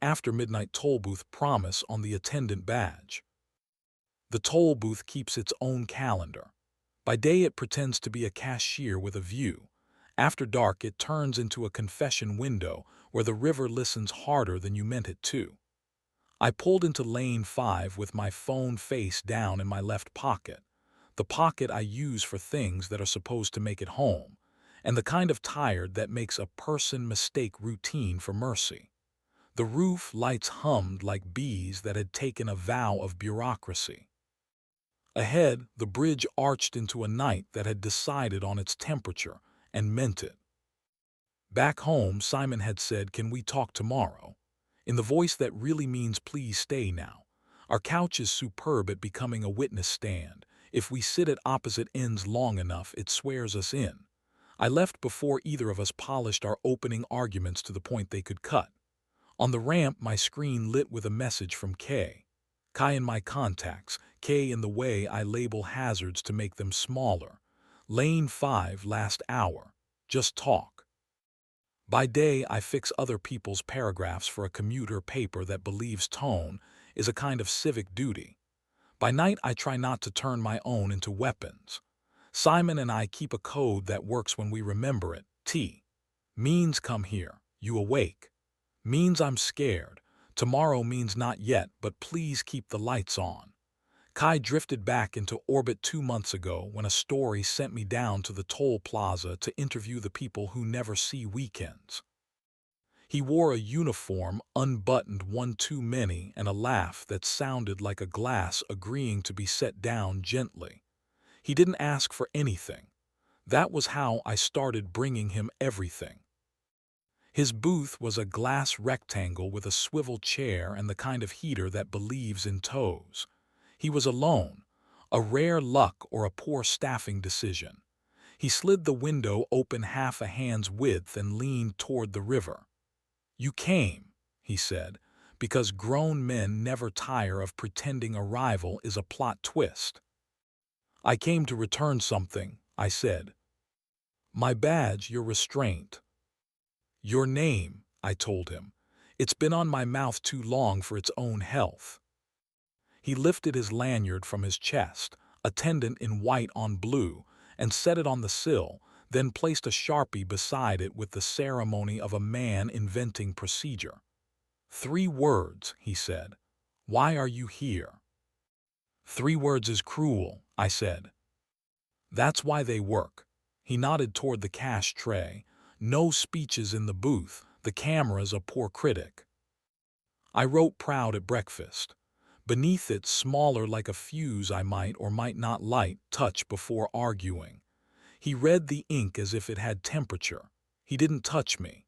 After midnight toll booth promise on the attendant badge. The toll booth keeps its own calendar. By day it pretends to be a cashier with a view. After dark it turns into a confession window where the river listens harder than you meant it to. I pulled into lane 5 with my phone face down in my left pocket, the pocket I use for things that are supposed to make it home, and the kind of tired that makes a person mistake routine for mercy. The roof lights hummed like bees that had taken a vow of bureaucracy. Ahead, the bridge arched into a night that had decided on its temperature and meant it. Back home, Simon had said, "Can we talk tomorrow?" in the voice that really means please stay now. Our couch is superb at becoming a witness stand. If we sit at opposite ends long enough, it swears us in. I left before either of us polished our opening arguments to the point they could cut. On the ramp, my screen lit with a message from Kay. Kai in my contacts, Kay in the way I label hazards to make them smaller. Lane 5 last hour. Just talk. By day, I fix other people's paragraphs for a commuter paper that believes tone is a kind of civic duty. By night, I try not to turn my own into weapons. Simon and I keep a code that works when we remember it. T means come here, you awake. Means I'm scared. Tomorrow means not yet, but please keep the lights on. Kai drifted back into orbit 2 months ago when a story sent me down to the toll plaza to interview the people who never see weekends. He wore a uniform, unbuttoned one too many, and a laugh that sounded like a glass agreeing to be set down gently. He didn't ask for anything. That was how I started bringing him everything. His booth was a glass rectangle with a swivel chair and the kind of heater that believes in toes. He was alone, a rare luck or a poor staffing decision. He slid the window open half a hand's width and leaned toward the river. "You came," he said, "because grown men never tire of pretending arrival is a plot twist." "I came to return something," I said. "My badge, your restraint." "Your name," I told him. "It's been on my mouth too long for its own health." He lifted his lanyard from his chest, attendant in white on blue, and set it on the sill, then placed a Sharpie beside it with the ceremony of a man inventing procedure. "3 words," he said. "Why are you here?" "3 words is cruel," I said. "That's why they work." He nodded toward the cash tray. "No speeches in the booth. The camera's a poor critic." I wrote proud at breakfast. Beneath it, smaller like a fuse I might or might not light, touch before arguing. He read the ink as if it had temperature. He didn't touch me.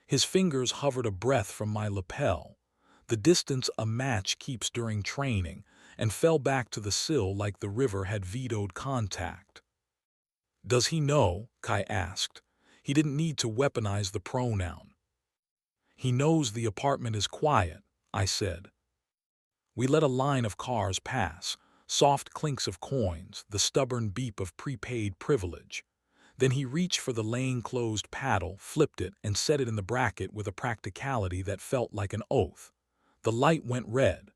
His fingers hovered a breath from my lapel, the distance a match keeps during training, and fell back to the sill like the river had vetoed contact. "Does he know?" Kai asked. He didn't need to weaponize the pronoun. "He knows the apartment is quiet," I said. We let a line of cars pass, soft clinks of coins, the stubborn beep of prepaid privilege. Then he reached for the lane-closed paddle, flipped it, and set it in the bracket with a practicality that felt like an oath. The light went red.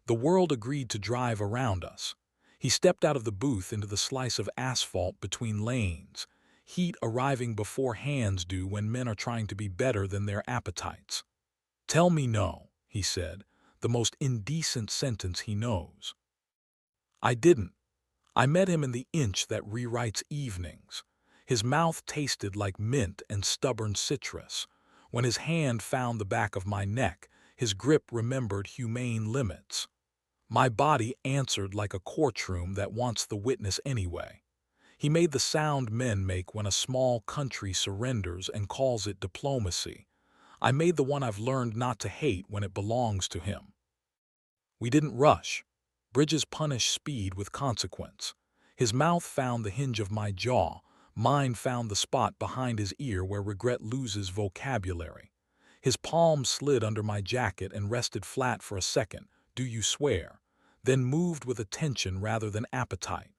The world agreed to drive around us. He stepped out of the booth into the slice of asphalt between lanes, heat arriving before hands do when men are trying to be better than their appetites. "Tell me no," he said, the most indecent sentence he knows. I didn't. I met him in the inch that rewrites evenings. His mouth tasted like mint and stubborn citrus. When his hand found the back of my neck, his grip remembered humane limits. My body answered like a courtroom that wants the witness anyway. He made the sound men make when a small country surrenders and calls it diplomacy. I made the one I've learned not to hate when it belongs to him. We didn't rush. Bridges punish speed with consequence. His mouth found the hinge of my jaw. Mine found the spot behind his ear where regret loses vocabulary. His palm slid under my jacket and rested flat for a second. "Do you swear?" Then moved with attention rather than appetite.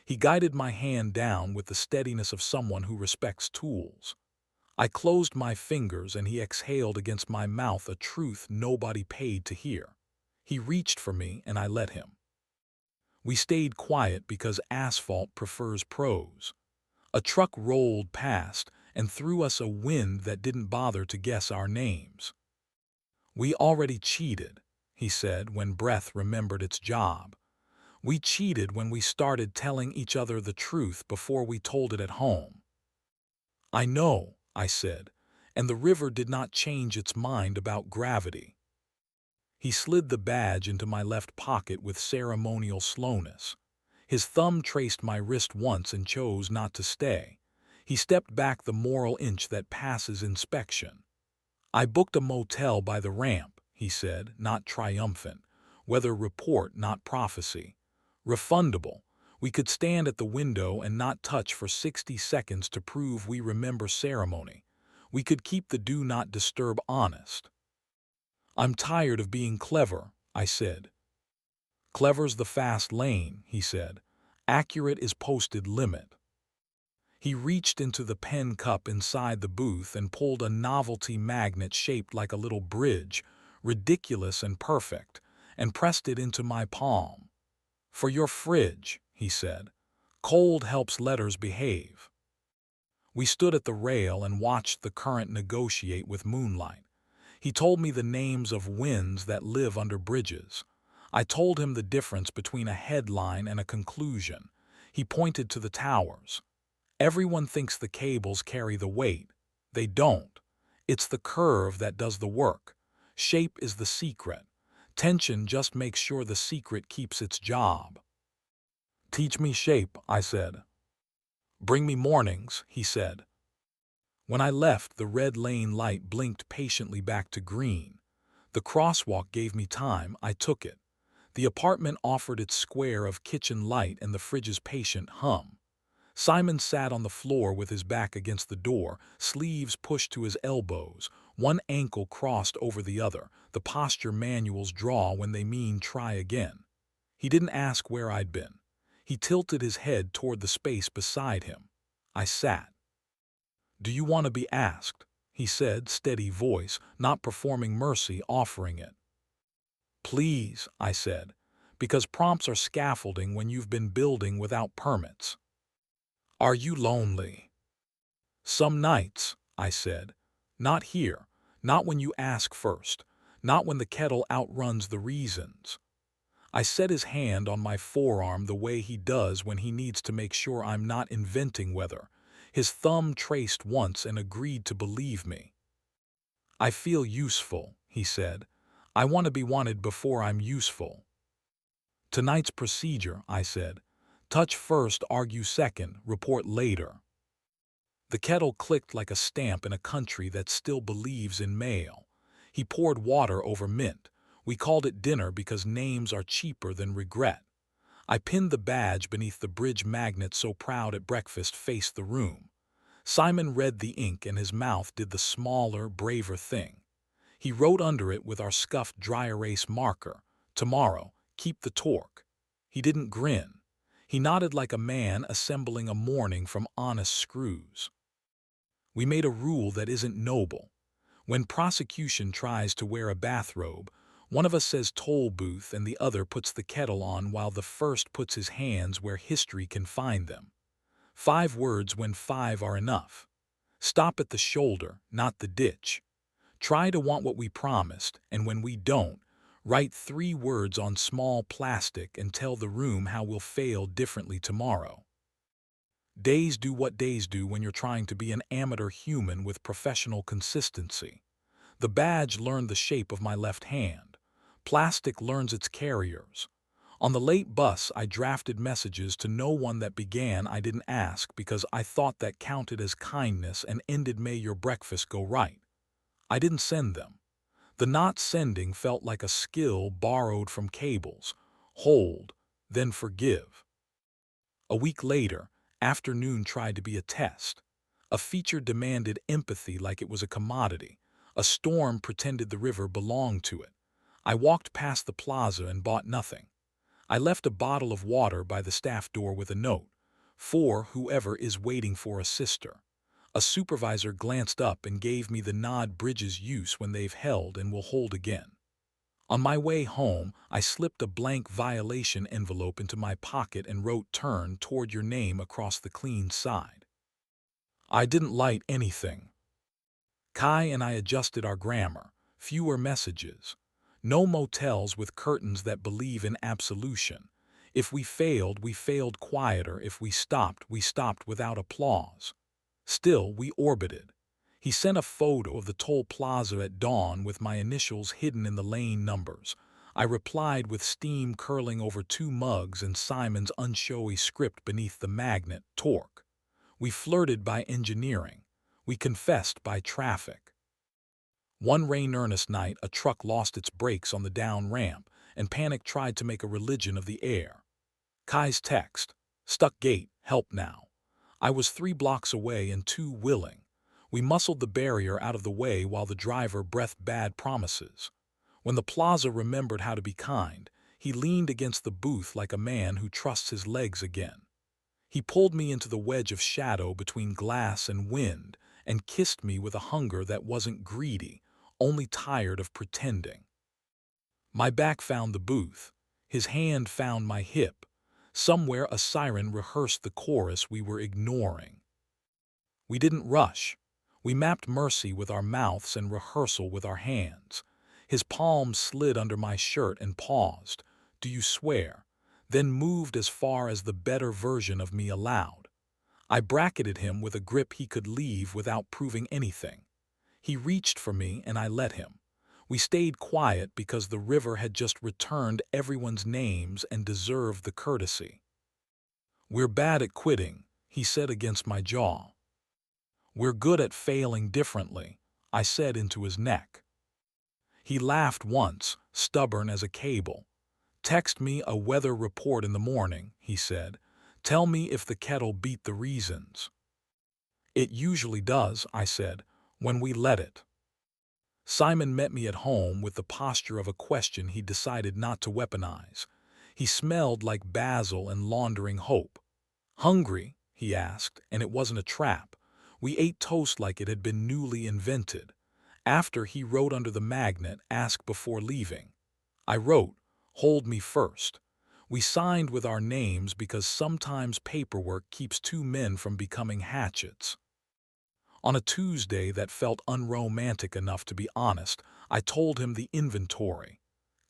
He guided my hand down with the steadiness of someone who respects tools. I closed my fingers and he exhaled against my mouth a truth nobody paid to hear. He reached for me and I let him. We stayed quiet because asphalt prefers prose. A truck rolled past and threw us a wind that didn't bother to guess our names. "We already cheated," he said when breath remembered its job. "We cheated when we started telling each other the truth before we told it at home." "I know," I said, and the river did not change its mind about gravity. He slid the badge into my left pocket with ceremonial slowness. His thumb traced my wrist once and chose not to stay. He stepped back the moral inch that passes inspection. "I booked a motel by the ramp," he said, not triumphant. "Weather report, not prophecy. Refundable. We could stand at the window and not touch for 60 seconds to prove we remember ceremony. We could keep the do not disturb honest." "I'm tired of being clever," I said. "Clever's the fast lane," he said. "Accurate is posted limit." He reached into the pen cup inside the booth and pulled a novelty magnet shaped like a little bridge, ridiculous and perfect, and pressed it into my palm. "For your fridge," he said. "Cold helps letters behave." We stood at the rail and watched the current negotiate with moonlight. He told me the names of winds that live under bridges. I told him the difference between a headline and a conclusion. He pointed to the towers. "Everyone thinks the cables carry the weight. They don't. It's the curve that does the work. Shape is the secret. Tension just makes sure the secret keeps its job." "Teach me shape," I said. "Bring me mornings," he said. When I left, the red lane light blinked patiently back to green. The crosswalk gave me time, I took it. The apartment offered its square of kitchen light and the fridge's patient hum. Simon sat on the floor with his back against the door, sleeves pushed to his elbows, one ankle crossed over the other, the posture manuals draw when they mean try again. He didn't ask where I'd been. He tilted his head toward the space beside him. I sat. "Do you want to be asked?" he said, steady voice, not performing mercy, offering it. "Please," I said, "because prompts are scaffolding when you've been building without permits." "Are you lonely?" "Some nights," I said. "Not here. Not when you ask first. Not when the kettle outruns the reasons." I set his hand on my forearm the way he does when he needs to make sure I'm not inventing weather. His thumb traced once and agreed to believe me. "I feel useful," he said. "I want to be wanted before I'm useful." "Tonight's procedure," I said. "Touch first, argue second, report later." The kettle clicked like a stamp in a country that still believes in mail. He poured water over mint. We called it dinner because names are cheaper than regret. I pinned the badge beneath the bridge magnet so Proud at Breakfast faced the room. Simon read the ink and his mouth did the smaller, braver thing. He wrote under it with our scuffed dry erase marker, "Tomorrow, keep the torque." He didn't grin. He nodded like a man assembling a morning from honest screws. We made a rule that isn't noble. When prosecution tries to wear a bathrobe, one of us says toll booth and the other puts the kettle on while the first puts his hands where history can find them. 5 words when 5 are enough. Stop at the shoulder, not the ditch. Try to want what we promised, and when we don't, write 3 words on small plastic and tell the room how we'll fail differently tomorrow. Days do what days do when you're trying to be an amateur human with professional consistency. The badge learned the shape of my left hand. Plastic learns its carriers. On the late bus, I drafted messages to no one that began "I didn't ask" because I thought that counted as kindness and ended "May your breakfast go right." I didn't send them. The not sending felt like a skill borrowed from cables. Hold, then forgive. A week later, afternoon tried to be a test. A feature demanded empathy like it was a commodity. A storm pretended the river belonged to it. I walked past the plaza and bought nothing. I left a bottle of water by the staff door with a note, "For whoever is waiting for a sister." A supervisor glanced up and gave me the nod bridges use when they've held and will hold again. On my way home, I slipped a blank violation envelope into my pocket and wrote "Turn" toward your name across the clean side. I didn't light anything. Kai and I adjusted our grammar. Fewer messages. No motels with curtains that believe in absolution. If we failed quieter. If we stopped without applause. Still, we orbited. He sent a photo of the toll plaza at dawn with my initials hidden in the lane numbers. I replied with steam curling over 2 mugs and Simon's unshowy script beneath the magnet, torque. We flirted by engineering. We confessed by traffic. One rain-earnest night, a truck lost its brakes on the down ramp, and panic tried to make a religion of the air. Kai's text, "Stuck gate, help now." I was 3 blocks away and too willing. We muscled the barrier out of the way while the driver breathed bad promises. When the plaza remembered how to be kind, he leaned against the booth like a man who trusts his legs again. He pulled me into the wedge of shadow between glass and wind and kissed me with a hunger that wasn't greedy, only tired of pretending. My back found the booth. His hand found my hip. Somewhere a siren rehearsed the chorus we were ignoring. We didn't rush. We mapped mercy with our mouths and rehearsal with our hands. His palm slid under my shirt and paused. "Do you swear?" Then moved as far as the better version of me allowed. I bracketed him with a grip he could leave without proving anything. He reached for me and I let him. We stayed quiet because the river had just returned everyone's names and deserved the courtesy. "We're bad at quitting," he said against my jaw. "We're good at failing differently," I said into his neck. He laughed once, stubborn as a cable. "Text me a weather report in the morning," he said. "Tell me if the kettle beat the reasons." "It usually does," I said, "when we let it." Simon met me at home with the posture of a question he decided not to weaponize. He smelled like basil and laundering hope. "Hungry?" he asked, and it wasn't a trap. We ate toast like it had been newly invented. After, he wrote under the magnet, "Ask before leaving." I wrote, "Hold me first." We signed with our names because sometimes paperwork keeps 2 men from becoming hatchets. On a Tuesday that felt unromantic enough to be honest, I told him the inventory.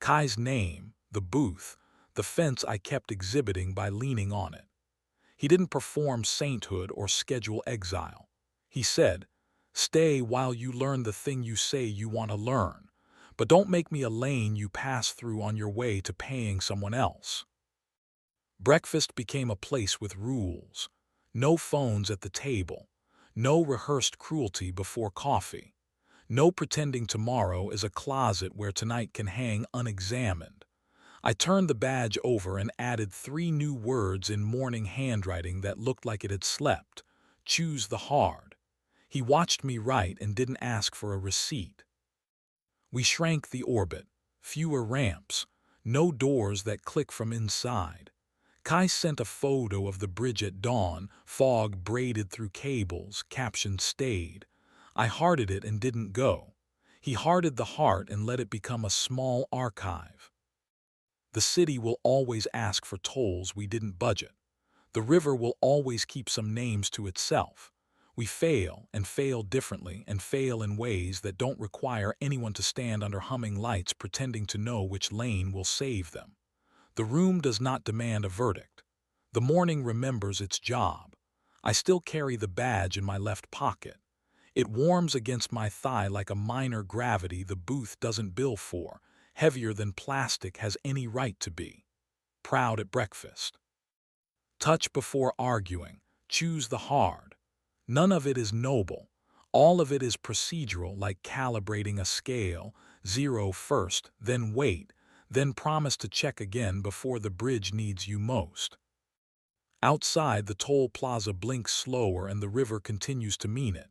Kai's name, the booth, the fence I kept exhibiting by leaning on it. He didn't perform sainthood or schedule exile. He said, "Stay while you learn the thing you say you want to learn, but don't make me a lane you pass through on your way to paying someone else." Breakfast became a place with rules. No phones at the table. No rehearsed cruelty before coffee. No pretending tomorrow is a closet where tonight can hang unexamined. I turned the badge over and added 3 new words in morning handwriting that looked like it had slept. "Choose the hard." He watched me write and didn't ask for a receipt. We shrank the orbit. Fewer ramps. No doors that click from inside. Kai sent a photo of the bridge at dawn, fog braided through cables, caption "Stayed." I hearted it and didn't go. He hearted the heart and let it become a small archive. The city will always ask for tolls we didn't budget. The river will always keep some names to itself. We fail, and fail differently, and fail in ways that don't require anyone to stand under humming lights pretending to know which lane will save them. The room does not demand a verdict. The morning remembers its job. I still carry the badge in my left pocket. It warms against my thigh like a minor gravity the booth doesn't bill for, heavier than plastic has any right to be. Proud at breakfast. Touch before arguing. Choose the hard. None of it is noble. All of it is procedural, like calibrating a scale. 0 first, then wait, then promise to check again before the bridge needs you most. Outside, the toll plaza blinks slower and the river continues to mean it.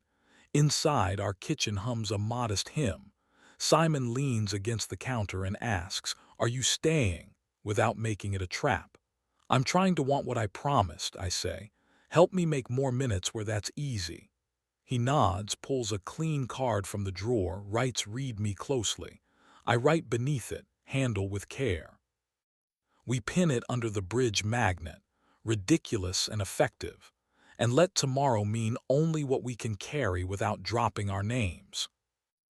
Inside, our kitchen hums a modest hymn. Simon leans against the counter and asks, "Are you staying?" without making it a trap. "I'm trying to want what I promised," I say. "Help me make more minutes where that's easy." He nods, pulls a clean card from the drawer, writes "Read me closely." I write beneath it, "Handle with care." We pin it under the bridge magnet, ridiculous and effective, and let tomorrow mean only what we can carry without dropping our names.